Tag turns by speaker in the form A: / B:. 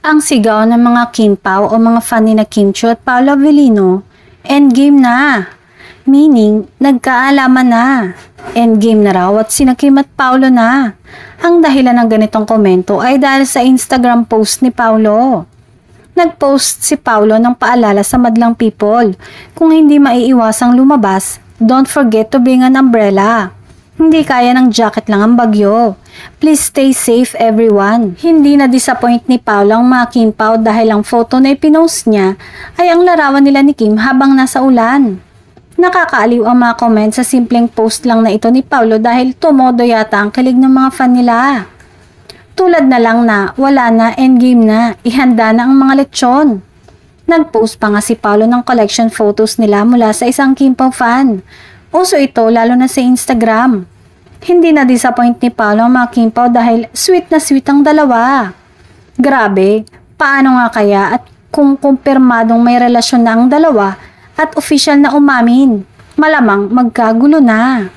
A: Ang sigaw ng mga Kim Pao o mga fan ni na Kim Chiu at Paolo Avellino, endgame na. Meaning, nagkaalaman na. Endgame na raw at sina Kim at Paolo na. Ang dahilan ng ganitong komento ay dahil sa Instagram post ni Paolo. Nag-post si Paolo ng paalala sa madlang people. Kung hindi maiiwasang lumabas, don't forget to bring an umbrella. Hindi kaya ng jacket lang ang bagyo. Please stay safe everyone. Hindi na-disappoint ni Paolo ang mga Kim Pao dahil ang photo na ipinost niya ay ang larawan nila ni Kim habang nasa ulan. Nakakaaliw ang mga comment sa simpleng post lang na ito ni Paolo dahil tumodo yata ang kilig ng mga fan nila. Tulad na lang na wala na, endgame na, ihanda na ang mga lechon. Nag-post pa nga si Paolo ng collection photos nila mula sa isang Kim Pao fan. Uso ito lalo na sa Instagram. Hindi na-disappoint ni Paolo ang mga Kim Pao dahil sweet na sweet ang dalawa. Grabe, paano nga kaya at kung kumpirmadong may relasyon na ang dalawa at official na umamin? Malamang magkagulo na.